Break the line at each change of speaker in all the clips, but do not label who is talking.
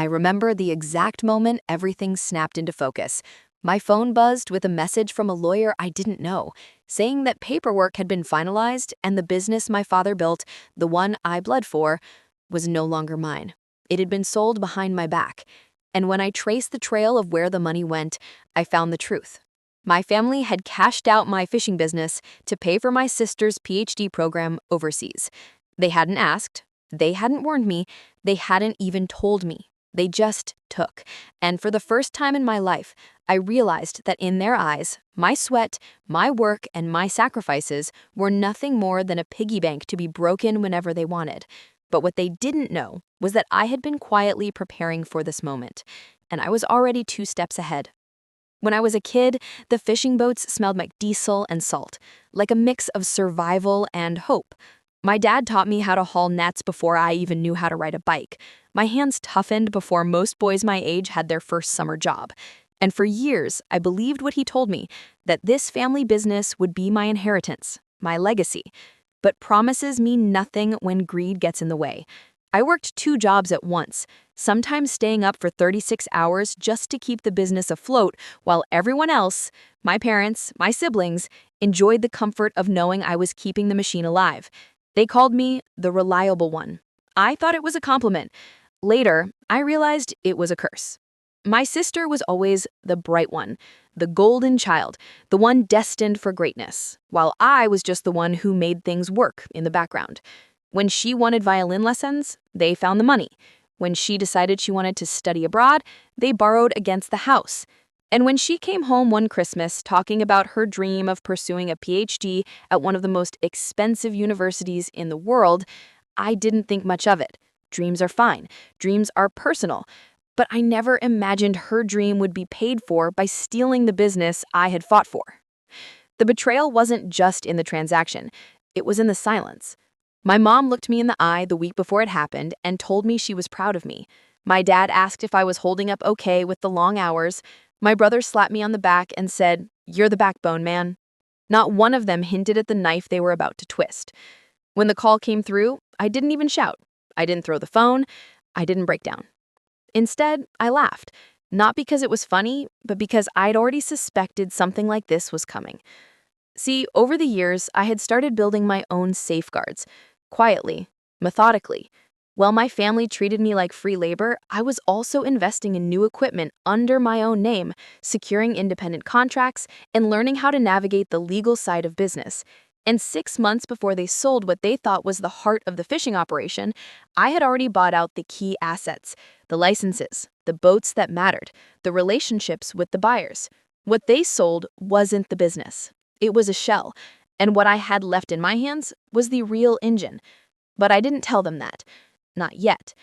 I remember the exact moment everything snapped into focus. My phone buzzed with a message from a lawyer I didn't know, saying that paperwork had been finalized and the business my father built, the one I bled for, was no longer mine. It had been sold behind my back. And when I traced the trail of where the money went, I found the truth. My family had cashed out my fishing business to pay for my sister's PhD program overseas. They hadn't asked, they hadn't warned me, they hadn't even told me. They just took. And for the first time in my life, I realized that in their eyes, my sweat, my work, and my sacrifices were nothing more than a piggy bank to be broken whenever they wanted. But what they didn't know was that I had been quietly preparing for this moment, and I was already 2 steps ahead. When I was a kid, the fishing boats smelled like diesel and salt, like a mix of survival and hope. My dad taught me how to haul nets before I even knew how to ride a bike. My hands toughened before most boys my age had their first summer job. And for years, I believed what he told me, that this family business would be my inheritance, my legacy. But promises mean nothing when greed gets in the way. I worked 2 jobs at once, sometimes staying up for 36 hours just to keep the business afloat, while everyone else, my parents, my siblings, enjoyed the comfort of knowing I was keeping the machine alive. They called me the reliable one. I thought it was a compliment. Later, I realized it was a curse. My sister was always the bright one, the golden child, the one destined for greatness, while I was just the one who made things work in the background. When she wanted violin lessons, they found the money. When she decided she wanted to study abroad, they borrowed against the house. And when she came home one Christmas talking about her dream of pursuing a PhD at one of the most expensive universities in the world, I didn't think much of it. Dreams are fine. Dreams are personal. But I never imagined her dream would be paid for by stealing the business I had fought for. The betrayal wasn't just in the transaction. It was in the silence. My mom looked me in the eye the week before it happened and told me she was proud of me. My dad asked if I was holding up okay with the long hours. My brother slapped me on the back and said, "You're the backbone, man." Not one of them hinted at the knife they were about to twist. When the call came through, I didn't even shout. I didn't throw the phone. I didn't break down. Instead, I laughed, not because it was funny, but because I'd already suspected something like this was coming. See, over the years, I had started building my own safeguards, quietly, methodically. While my family treated me like free labor, I was also investing in new equipment under my own name, securing independent contracts, and learning how to navigate the legal side of business. And 6 months before they sold what they thought was the heart of the fishing operation, I had already bought out the key assets, the licenses, the boats that mattered, the relationships with the buyers. What they sold wasn't the business. It was a shell, and what I had left in my hands was the real engine. But I didn't tell them that. Not yet.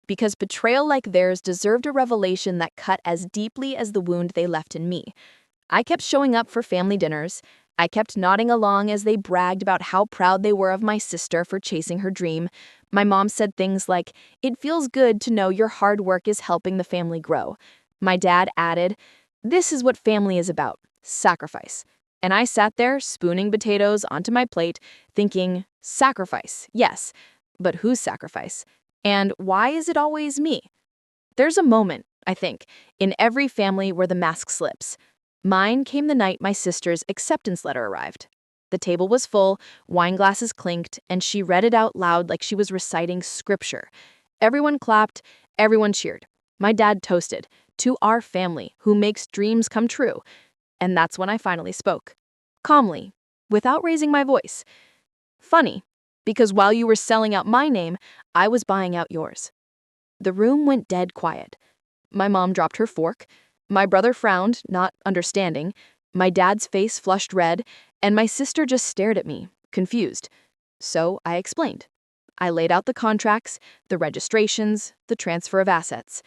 Because betrayal like theirs deserved a revelation that cut as deeply as the wound they left in me. I kept showing up for family dinners. I kept nodding along as they bragged about how proud they were of my sister for chasing her dream. My mom said things like, "It feels good to know your hard work is helping the family grow." My dad added, "This is what family is about, sacrifice." And I sat there, spooning potatoes onto my plate, thinking, sacrifice, yes, but whose sacrifice? And why is it always me? There's a moment, I think, in every family where the mask slips. Mine came the night my sister's acceptance letter arrived. The table was full, wine glasses clinked, and she read it out loud like she was reciting scripture. Everyone clapped, everyone cheered. My dad toasted, "To our family, who makes dreams come true." And that's when I finally spoke. Calmly, without raising my voice. Funny, because while you were selling out my name, I was buying out yours. The room went dead quiet. My mom dropped her fork. My brother frowned, not understanding. My dad's face flushed red, and my sister just stared at me, confused. So I explained. I laid out the contracts, the registrations, the transfer of assets.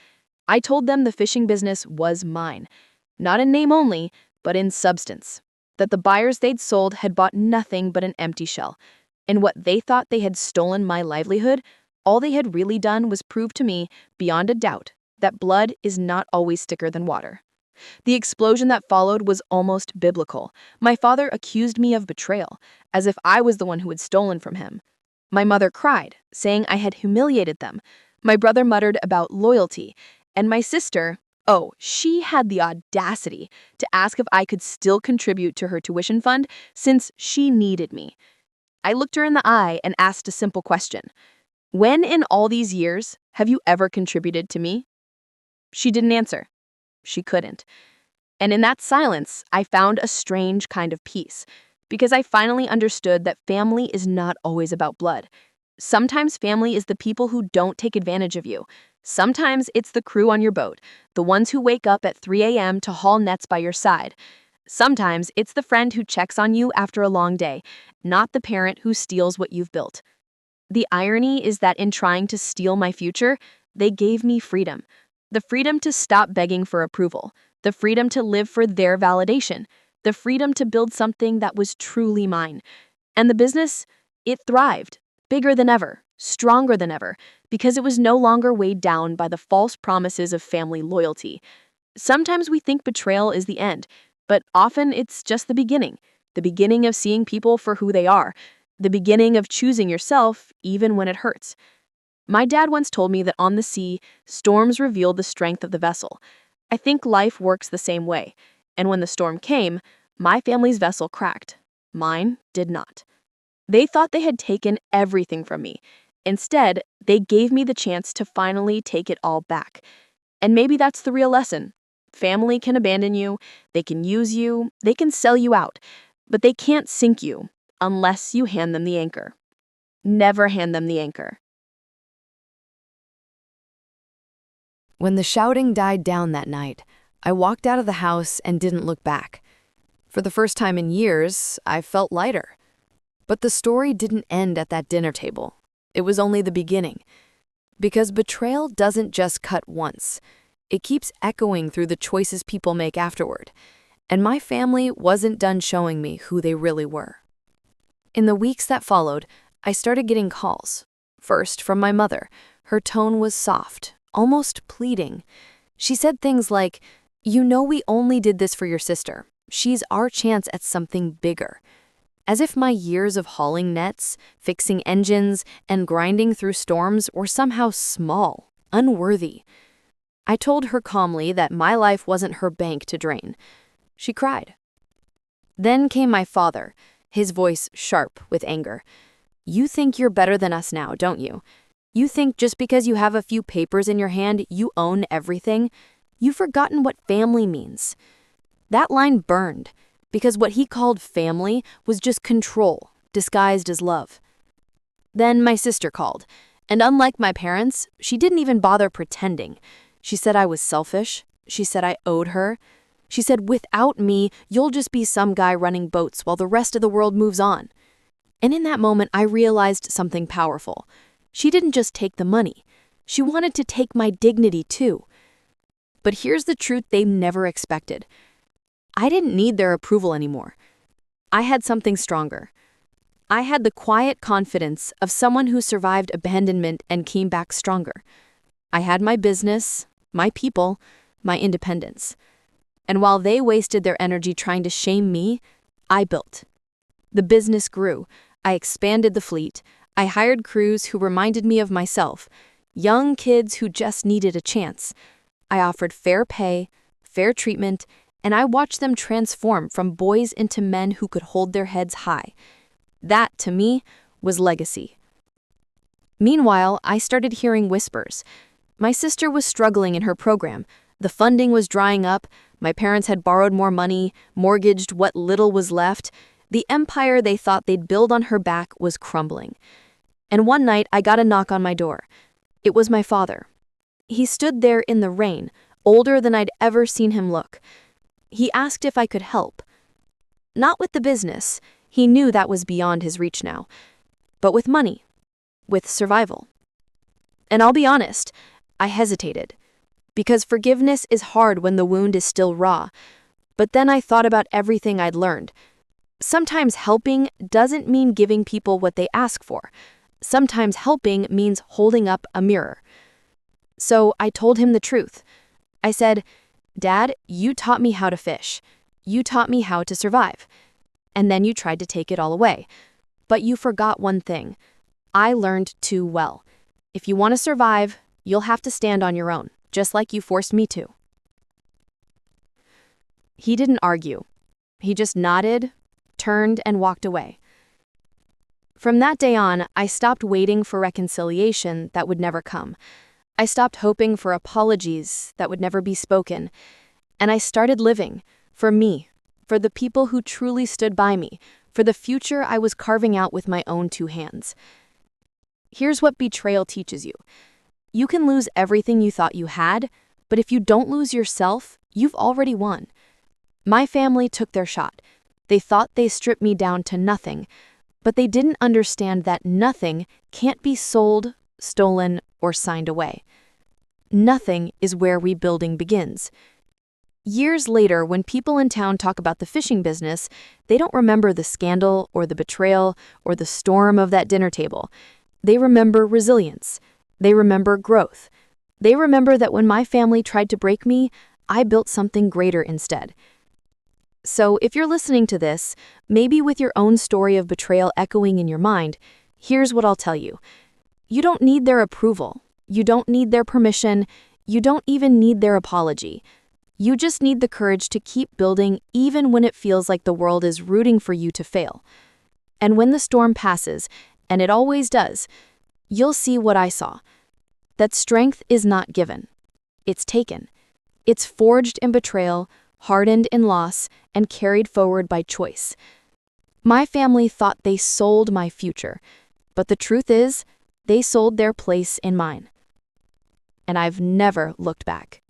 I told them the fishing business was mine, not in name only, but in substance. That the buyers they'd sold had bought nothing but an empty shell. And what they thought they had stolen my livelihood, all they had really done was prove to me, beyond a doubt, that blood is not always thicker than water. The explosion that followed was almost biblical. My father accused me of betrayal, as if I was the one who had stolen from him. My mother cried, saying I had humiliated them. My brother muttered about loyalty, And my sister, oh, she had the audacity to ask if I could still contribute to her tuition fund since she needed me. I looked her in the eye and asked a simple question. When in all these years have you ever contributed to me? She didn't answer. She couldn't. And in that silence, I found a strange kind of peace, because I finally understood that family is not always about blood. Sometimes family is the people who don't take advantage of you. Sometimes it's the crew on your boat, the ones who wake up at 3 a.m. to haul nets by your side. Sometimes it's the friend who checks on you after a long day, not the parent who steals what you've built. The irony is that in trying to steal my future, they gave me freedom. The freedom to stop begging for approval, the freedom to live for their validation, the freedom to build something that was truly mine. And the business, it thrived, bigger than ever, stronger than ever, because it was no longer weighed down by the false promises of family loyalty. Sometimes we think betrayal is the end, but often it's just the beginning of seeing people for who they are, the beginning of choosing yourself even when it hurts. My dad once told me that on the sea, storms reveal the strength of the vessel. I think life works the same way, and when the storm came, my family's vessel cracked. Mine did not. They thought they had taken everything from me. Instead, they gave me the chance to finally take it all back. And maybe that's the real lesson. Family can abandon you, they can use you, they can sell you out, but they can't sink you unless you hand them the anchor. Never hand them the anchor.
When the shouting died down that night, I walked out of the house and didn't look back. For the first time in years, I felt lighter. But the story didn't end at that dinner table. It was only the beginning. Because betrayal doesn't just cut once. It keeps echoing through the choices people make afterward. And my family wasn't done showing me who they really were. In the weeks that followed, I started getting calls. First, from my mother. Her tone was soft, almost pleading. She said things like, "You know we only did this for your sister. She's our chance at something bigger." As if my years of hauling nets, fixing engines, and grinding through storms were somehow small, unworthy. I told her calmly that my life wasn't her bank to drain. She cried. Then came my father, his voice sharp with anger. "You think you're better than us now, don't you? You think just because you have a few papers in your hand, you own everything? You've forgotten what family means." That line burned, because what he called family was just control, disguised as love. Then my sister called, and unlike my parents, she didn't even bother pretending. She said I was selfish. She said I owed her. She said, "Without me, you'll just be some guy running boats while the rest of the world moves on." And in that moment, I realized something powerful. She didn't just take the money. She wanted to take my dignity too. But here's the truth they never expected. I didn't need their approval anymore. I had something stronger. I had the quiet confidence of someone who survived abandonment and came back stronger. I had my business, my people, my independence. And while they wasted their energy trying to shame me, I built. The business grew. I expanded the fleet. I hired crews who reminded me of myself, young kids who just needed a chance. I offered fair pay, fair treatment, and I watched them transform from boys into men who could hold their heads high. That, to me, was legacy. Meanwhile, I started hearing whispers. My sister was struggling in her program. The funding was drying up. My parents had borrowed more money, mortgaged what little was left. The empire they thought they'd build on her back was crumbling. And one night, I got a knock on my door. It was my father. He stood there in the rain, older than I'd ever seen him look. He asked if I could help. Not with the business. He knew that was beyond his reach now. But with money. With survival. And I'll be honest, I hesitated. Because forgiveness is hard when the wound is still raw. But then I thought about everything I'd learned. Sometimes helping doesn't mean giving people what they ask for. Sometimes helping means holding up a mirror. So I told him the truth. I said, "Dad, you taught me how to fish. You taught me how to survive. And then you tried to take it all away. But you forgot one thing. I learned too well. If you want to survive, you'll have to stand on your own.
just like you forced me to." He didn't argue. He just nodded, turned, and walked away. From that day on, I stopped waiting for reconciliation that would never come. I stopped hoping for apologies that would never be spoken. And I started living for me, for the people who truly stood by me, for the future I was carving out with my own 2 hands. Here's what betrayal teaches you. You can lose everything you thought you had, but if you don't lose yourself, you've already won. My family took their shot. They thought they stripped me down to nothing, but they didn't understand that nothing can't be sold, stolen, or signed away. Nothing is where rebuilding begins. Years later, when people in town talk about the fishing business, they don't remember the scandal or the betrayal or the storm of that dinner table. They remember resilience. They remember growth. They remember that when my family tried to break me, I built something greater instead. So if you're listening to this, maybe with your own story of betrayal echoing in your mind, here's what I'll tell you. You don't need their approval. You don't need their permission. You don't even need their apology. You just need the courage to keep building even when it feels like the world is rooting for you to fail. And when the storm passes, and it always does, you'll see what I saw. That strength is not given. It's taken. It's forged in betrayal, hardened in loss, and carried forward by choice. My family thought they sold my future, but the truth is, they sold their place in mine. And I've never looked back.